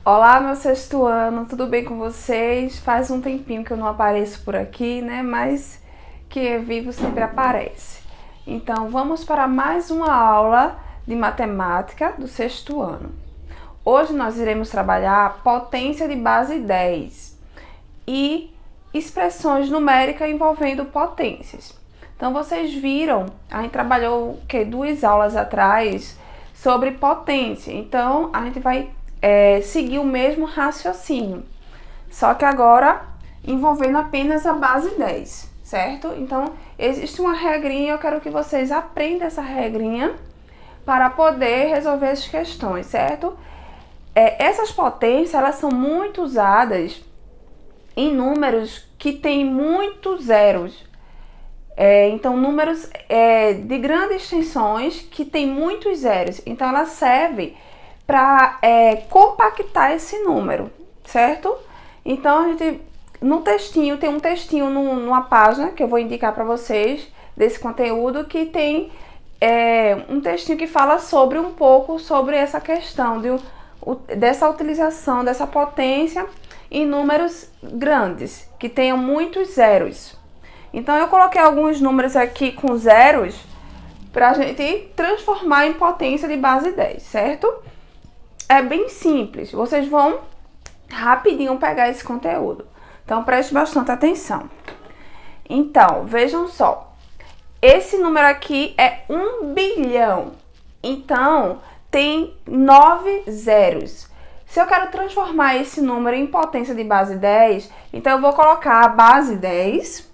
Olá, meu sexto ano, tudo bem com vocês? Faz um tempinho que eu não apareço por aqui, né? Mas quem é vivo sempre aparece. Então, vamos para mais uma aula de matemática do sexto ano. Hoje nós iremos trabalhar potência de base 10 e expressões numéricas envolvendo potências. Então, vocês viram, a gente trabalhou duas aulas atrás sobre potência. Então, a gente vai seguir o mesmo raciocínio, só que agora envolvendo apenas a base 10, certo? Então, existe uma regrinha, eu quero que vocês aprendam essa regrinha para poder resolver as questões, certo? Essas potências, elas são muito usadas em números que têm muitos zeros. Então, números de grandes extensões que tem muitos zeros. Então, ela serve para compactar esse número, certo? Então, a gente, no textinho, tem um textinho numa página que eu vou indicar para vocês desse conteúdo, que tem um textinho que fala um pouco sobre essa questão dessa utilização dessa potência em números grandes, que tenham muitos zeros. Então, eu coloquei alguns números aqui com zeros para a gente transformar em potência de base 10, certo? É bem simples, vocês vão rapidinho pegar esse conteúdo. Então, preste bastante atenção. Então, vejam só. Esse número aqui é 1 bilhão. Então, tem 9 zeros. Se eu quero transformar esse número em potência de base 10, então eu vou colocar a base 10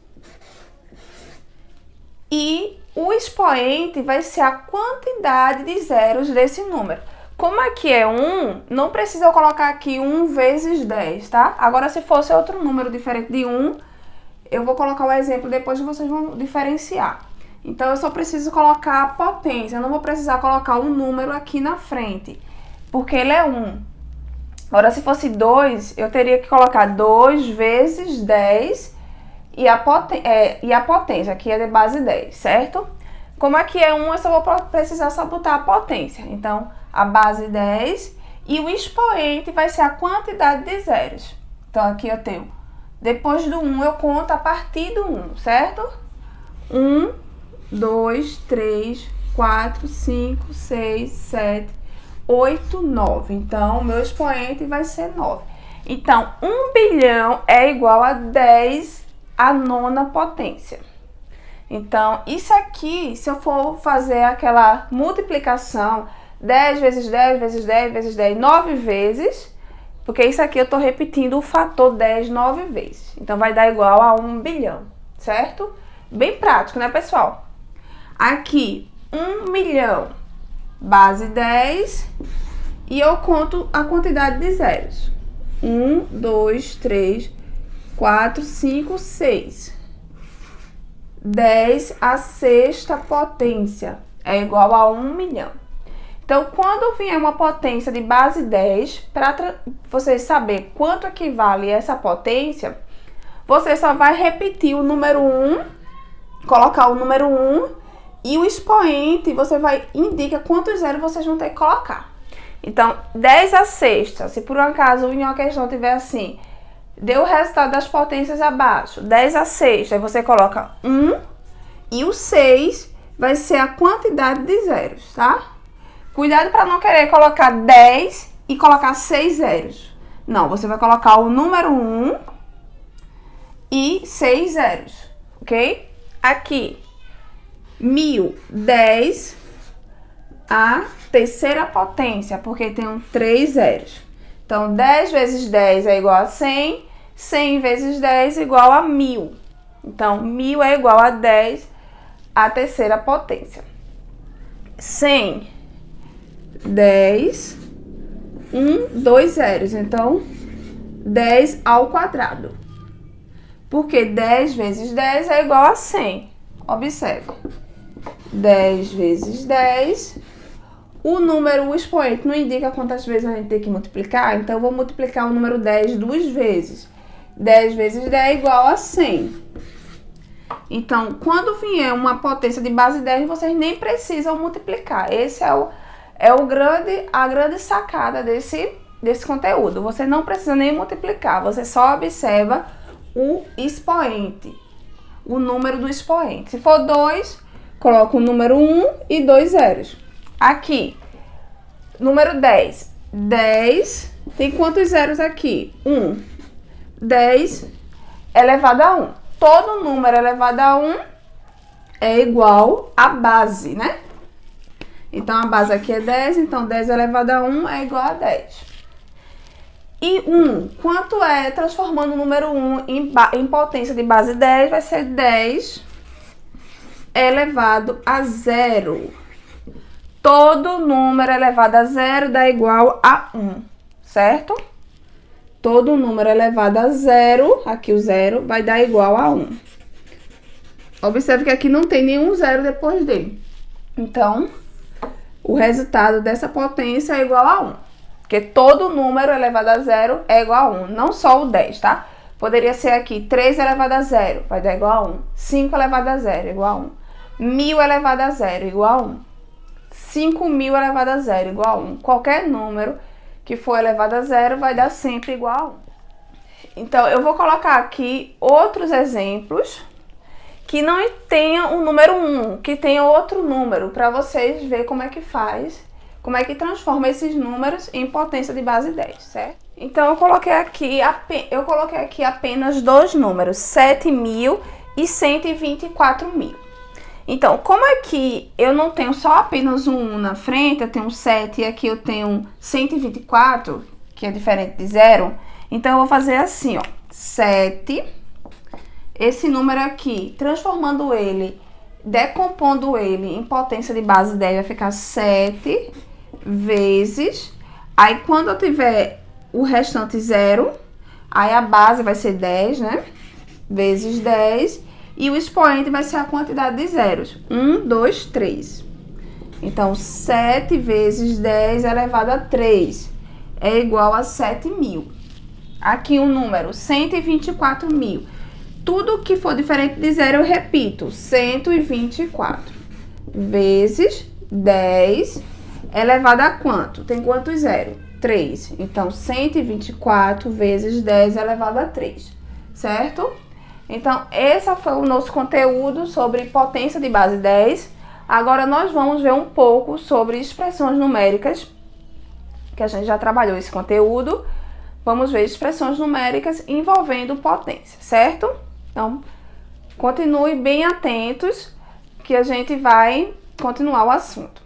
e o expoente vai ser a quantidade de zeros desse número. Como aqui é 1, não precisa eu colocar aqui 1 vezes 10, tá? Agora, se fosse outro número diferente de 1, eu vou colocar o exemplo, depois vocês vão diferenciar. Então, eu só preciso colocar a potência, eu não vou precisar colocar um número aqui na frente, porque ele é 1. Agora, se fosse 2, eu teria que colocar 2 vezes 10 e a potência, aqui é de base 10, certo? Como aqui é 1, eu só vou precisar só botar a potência. Então, a base 10 e o expoente vai ser a quantidade de zeros. Então, aqui eu tenho, depois do 1, eu conto a partir do 1, certo? 1, 2, 3, 4, 5, 6, 7, 8, 9. Então, o meu expoente vai ser 9. Então, 1 bilhão é igual a 10 à nona potência. Então, isso aqui, se eu for fazer aquela multiplicação, 10 vezes 10 vezes 10 vezes 10, 9 vezes, porque isso aqui eu estou repetindo o fator 10 9 vezes. Então, vai dar igual a 1 bilhão, certo? Bem prático, né, pessoal? Aqui, 1 milhão, base 10, e eu conto a quantidade de zeros. 1, 2, 3, 4, 5, 6. 10 à sexta potência é igual a 1 milhão. Então, quando vier uma potência de base 10, para vocês saberem quanto equivale essa potência, você só vai repetir o número 1, colocar o número 1 e o expoente, você vai indicar quantos zeros vocês vão ter que colocar. Então, 10 à sexta, se por um acaso em uma questão tiver assim, deu o resultado das potências abaixo, 10 à sexta, aí você coloca 1 e o 6 vai ser a quantidade de zeros, tá? Cuidado para não querer colocar 10 e colocar 6 zeros. Não, você vai colocar o número 1 e 6 zeros, ok? Aqui, 1010 a terceira potência, porque tem 3 zeros. Então, 10 vezes 10 é igual a 100, 100 vezes 10 é igual a 1000. Então, 1000 é igual a 10 à terceira potência. 100, 10, 2 zeros. Então, 10 ao quadrado. Porque 10 vezes 10 é igual a 100. Observe. 10 vezes 10... O expoente não indica quantas vezes a gente tem que multiplicar, então eu vou multiplicar o número 10 duas vezes. 10 vezes 10 é igual a 100. Então, quando vier uma potência de base 10, vocês nem precisam multiplicar. Esse é a grande sacada desse desse conteúdo. Você não precisa nem multiplicar, você só observa o expoente, o número do expoente. Se for 2, coloca o número 1 e 2 zeros. Aqui, número 10. 10 tem quantos zeros aqui? 1. 10 elevado a 1. Todo número elevado a 1 é igual à base, né? Então, a base aqui é 10, então 10 elevado a 1 é igual a 10. E 1, quanto é? Transformando o número 1 em potência de base 10, vai ser 10 elevado a 0. Todo número elevado a 0 dá igual a 1, certo? Todo número elevado a 0, aqui o 0, vai dar igual a 1. Observe que aqui não tem nenhum zero depois dele. Então, o resultado dessa potência é igual a 1. Porque todo número elevado a 0 é igual a 1. Não só o 10, tá? Poderia ser aqui 3 elevado a 0, vai dar igual a 1. 5 elevado a 0, igual a 1. 1000 elevado a 0, igual a 1. 5000 elevado a 0, igual a 1. Qualquer número que for elevado a 0 vai dar sempre igual a 1. Então, eu vou colocar aqui outros exemplos que não tenham o número 1, que tenha outro número, para vocês verem como é que faz, como é que transforma esses números em potência de base 10, certo? Então, eu coloquei aqui apenas dois números, 7.000 e 124.000. Então, como aqui eu não tenho só apenas um 1 na frente, eu tenho um 7 e aqui eu tenho 124, que é diferente de 0, então eu vou fazer assim, ó, 7, esse número aqui, transformando ele, decompondo ele em potência de base 10, vai ficar 7 vezes, aí quando eu tiver o restante 0, aí a base vai ser 10, né, vezes 10, e o expoente vai ser a quantidade de zeros. 1, 2, 3. Então, 7 vezes 10 elevado a 3 é igual a 7.000. Aqui um número, 124.000. Tudo que for diferente de zero, eu repito. 124 vezes 10 elevado a quanto? Tem quantos zeros? 3. Então, 124 vezes 10 elevado a 3. Certo? Então, esse foi o nosso conteúdo sobre potência de base 10. Agora, nós vamos ver um pouco sobre expressões numéricas, que a gente já trabalhou esse conteúdo. Vamos ver expressões numéricas envolvendo potência, certo? Então, continue bem atentos, que a gente vai continuar o assunto.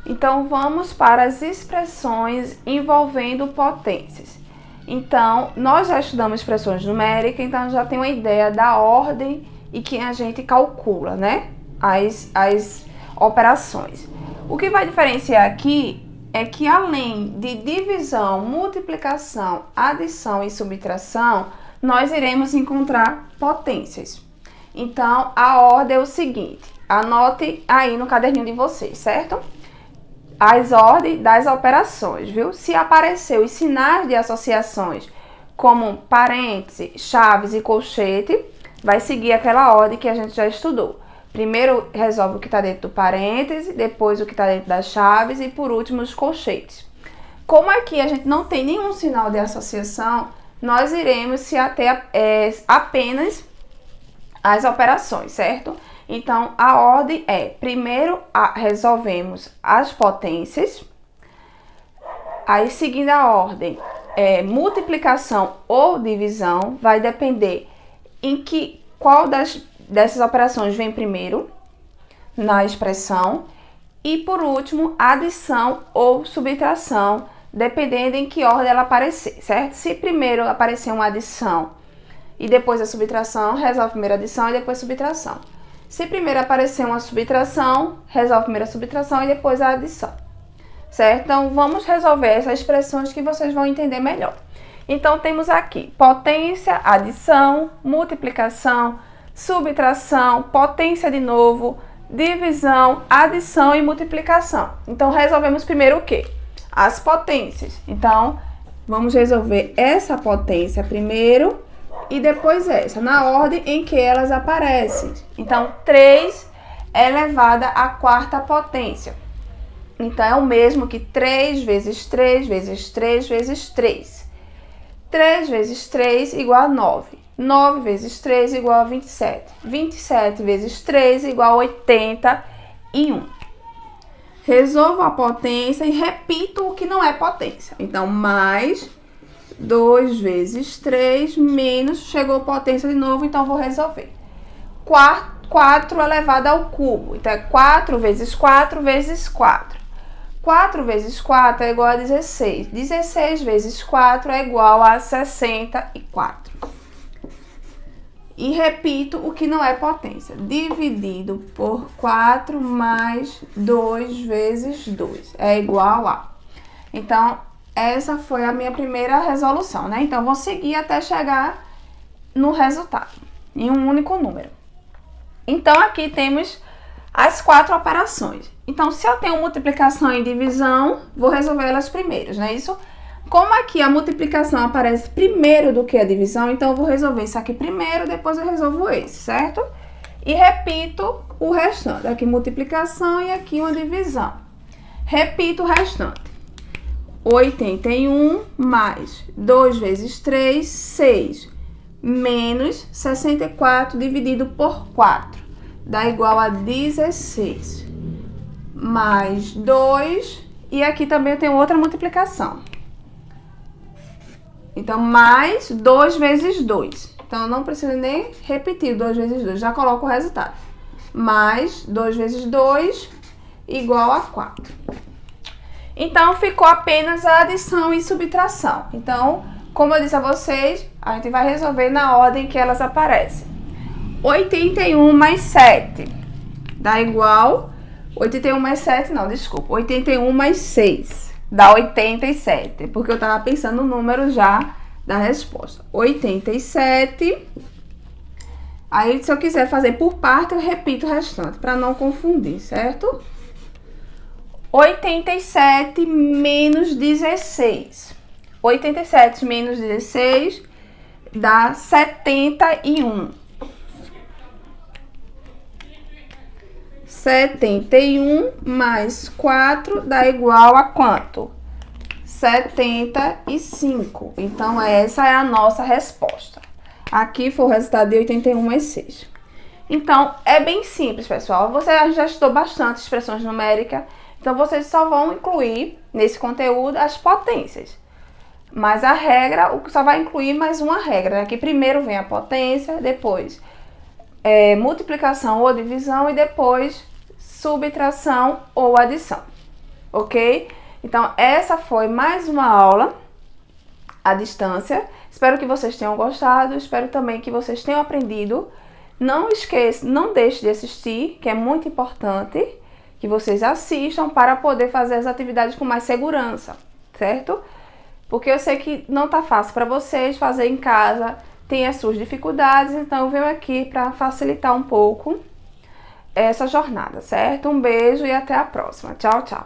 Então, vamos para as expressões envolvendo potências. Então, nós já estudamos expressões numéricas, então já tem uma ideia da ordem e que a gente calcula, né? As operações. O que vai diferenciar aqui é que além de divisão, multiplicação, adição e subtração, nós iremos encontrar potências. Então, a ordem é o seguinte, anote aí no caderninho de vocês, certo? As ordens das operações, viu? Se aparecer os sinais de associações, como parêntese, chaves e colchete, vai seguir aquela ordem que a gente já estudou. Primeiro resolve o que está dentro do parêntese, depois o que está dentro das chaves e por último os colchetes. Como aqui a gente não tem nenhum sinal de associação, nós iremos se ater apenas às operações, certo? Então, a ordem é, primeiro resolvemos as potências, aí seguindo a ordem, multiplicação ou divisão, vai depender em qual dessas operações vem primeiro na expressão, e por último, adição ou subtração, dependendo em que ordem ela aparecer, certo? Se primeiro aparecer uma adição e depois a subtração, resolve primeiro a adição e depois a subtração. Se primeiro aparecer uma subtração, resolve primeiro a subtração e depois a adição, certo? Então, vamos resolver essas expressões que vocês vão entender melhor. Então, temos aqui potência, adição, multiplicação, subtração, potência de novo, divisão, adição e multiplicação. Então, resolvemos primeiro o quê? As potências. Então, vamos resolver essa potência primeiro e depois essa, na ordem em que elas aparecem. Então, 3 elevada à quarta potência. Então, é o mesmo que 3 vezes 3 vezes 3 vezes 3. 3 vezes 3 igual a 9. 9 vezes 3 igual a 27. 27 vezes 3 igual a 81. Resolvo a potência e repito o que não é potência. Então, mais 2 vezes 3 menos, chegou potência de novo, então vou resolver. 4 elevado ao cubo. Então, é 4 vezes 4 vezes 4. 4 vezes 4 é igual a 16. 16 vezes 4 é igual a 64. E repito o que não é potência. Dividido por 4 mais 2 vezes 2 é igual a... Então, essa foi a minha primeira resolução, né? Então, vou seguir até chegar no resultado, em um único número. Então, aqui temos as 4 operações. Então, se eu tenho multiplicação e divisão, vou resolver elas primeiras, não é isso? Como aqui a multiplicação aparece primeiro do que a divisão, então eu vou resolver isso aqui primeiro, depois eu resolvo esse, certo? E repito o restante. Aqui multiplicação e aqui uma divisão. Repito o restante. 81 mais 2 vezes 3, 6, menos 64 dividido por 4, dá igual a 16, mais 2, e aqui também eu tenho outra multiplicação. Então, mais 2 vezes 2. Então, eu não preciso nem repetir 2 vezes 2, já coloco o resultado. Mais 2 vezes 2 igual a 4. Então, ficou apenas a adição e subtração. Então, como eu disse a vocês, a gente vai resolver na ordem que elas aparecem. 81 mais 7 dá igual... 81 mais 7, não, desculpa. 81 mais 6 dá 87, porque eu estava pensando no número já da resposta. 87. Aí, se eu quiser fazer por parte, eu repito o restante, para não confundir, certo? 87 menos 16. 87 menos 16 dá 71. 71 mais 4 dá igual a quanto? 75. Então, essa é a nossa resposta. Aqui foi o resultado de 81 mais 6. Então, é bem simples, pessoal. Você já estudou bastante expressões numéricas. Então, vocês só vão incluir nesse conteúdo as potências. Mas a regra, só vai incluir mais uma regra, né? Que primeiro vem a potência, depois multiplicação ou divisão e depois subtração ou adição, ok? Então, essa foi mais uma aula à distância. Espero que vocês tenham gostado, espero também que vocês tenham aprendido. Não esqueça, não deixe de assistir, que é muito importante que vocês assistam para poder fazer as atividades com mais segurança, certo? Porque eu sei que não tá fácil para vocês fazer em casa, tem as suas dificuldades, então eu venho aqui para facilitar um pouco essa jornada, certo? Um beijo e até a próxima. Tchau, tchau.